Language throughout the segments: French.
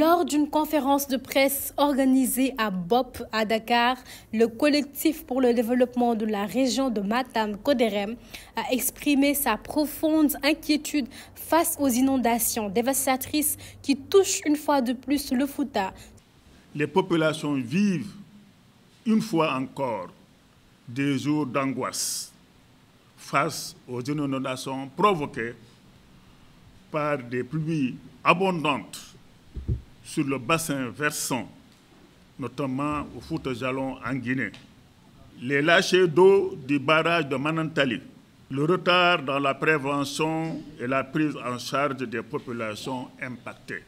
Lors d'une conférence de presse organisée à BOP à Dakar, le collectif pour le développement de la région de Matam, CODEREM, a exprimé sa profonde inquiétude face aux inondations dévastatrices qui touchent une fois de plus le Fouta. Les populations vivent une fois encore des jours d'angoisse face aux inondations provoquées par des pluies abondantes sur le bassin versant, notamment au Fouta-Djallon en Guinée. Les lâchers d'eau du barrage de Manantali, le retard dans la prévention et la prise en charge des populations impactées.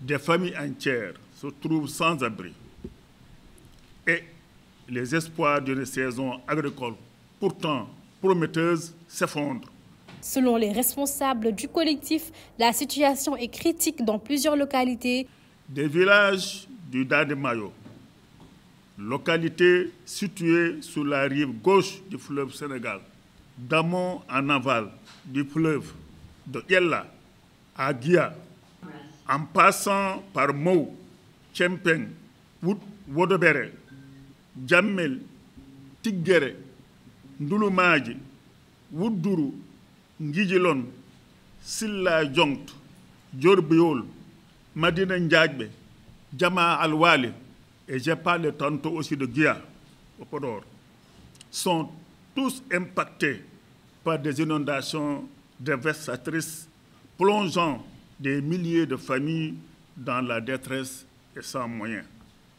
Des familles entières se trouvent sans abri et les espoirs d'une saison agricole pourtant prometteuse s'effondrent. Selon les responsables du collectif, la situation est critique dans plusieurs localités. Des villages du Dademayo, localité située sur la rive gauche du fleuve Sénégal, d'amont en aval du fleuve de Yella à Guia, en passant par Mou, Tchempeng, Wodobere, Djammel, Tigere, Ndulumaji, Woudourou, Ngidjilon, Silla Djongt, Djorbiol, Madina Ndjagbe, Djama Al-Wali, et j'ai parlé tantôt aussi de Guia, au Podor, sont tous impactés par des inondations dévastatrices, plongeant des milliers de familles dans la détresse et sans moyens.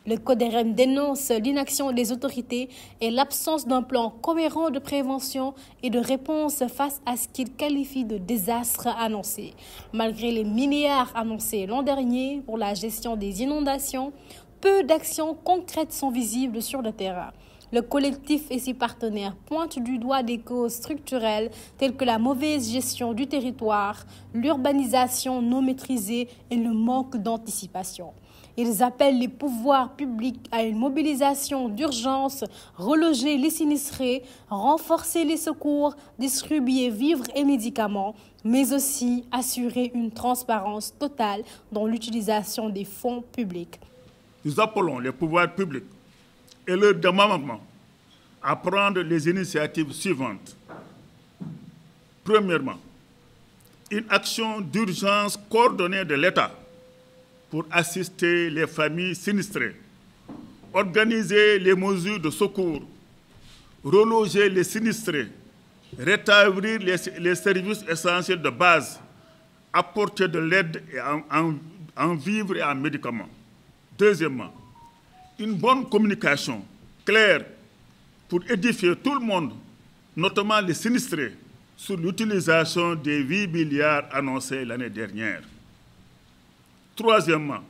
Le CODEREM dénonce l'inaction des autorités et l'absence d'un plan cohérent de prévention et de réponse face à ce qu'il qualifie de désastre annoncé. Malgré les milliards annoncés l'an dernier pour la gestion des inondations, peu d'actions concrètes sont visibles sur le terrain. Le collectif et ses partenaires pointent du doigt des causes structurelles telles que la mauvaise gestion du territoire, l'urbanisation non maîtrisée et le manque d'anticipation. Ils appellent les pouvoirs publics à une mobilisation d'urgence, reloger les sinistrés, renforcer les secours, distribuer vivres et médicaments, mais aussi assurer une transparence totale dans l'utilisation des fonds publics. Nous appelons les pouvoirs publics et leur demandement à prendre les initiatives suivantes. Premièrement, une action d'urgence coordonnée de l'État pour assister les familles sinistrées, organiser les mesures de secours, reloger les sinistrés, rétablir les services essentiels de base, apporter de l'aide en vivres et en médicaments. Deuxièmement, une bonne communication claire pour édifier tout le monde, notamment les sinistrés, sur l'utilisation des 8 milliards annoncés l'année dernière. Troisièmement,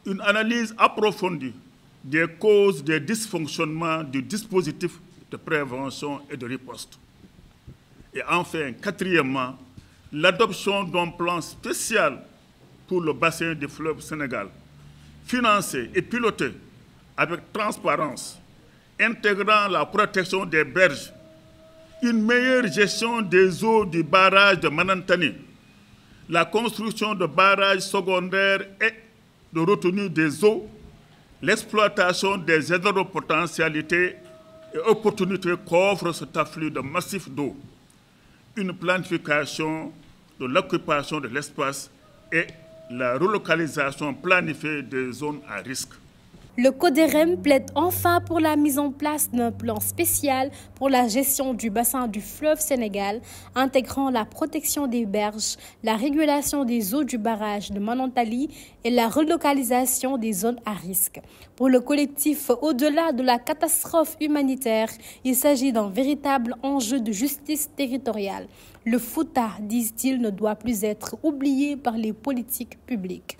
une analyse approfondie des causes des dysfonctionnements du dispositif de prévention et de riposte. Et enfin, quatrièmement, l'adoption d'un plan spécial pour le bassin du fleuve Sénégal, financé et piloté avec transparence, intégrant la protection des berges, une meilleure gestion des eaux du barrage de Manantali, la construction de barrages secondaires et de retenue des eaux, l'exploitation des hydropotentialités et opportunités qu'offre cet afflux de massifs d'eau, une planification de l'occupation de l'espace et la relocalisation planifiée des zones à risque. Le CODEREM plaide enfin pour la mise en place d'un plan spécial pour la gestion du bassin du fleuve Sénégal, intégrant la protection des berges, la régulation des eaux du barrage de Manantali et la relocalisation des zones à risque. Pour le collectif, au-delà de la catastrophe humanitaire, il s'agit d'un véritable enjeu de justice territoriale. Le Fouta, disent-ils, ne doit plus être oublié par les politiques publiques.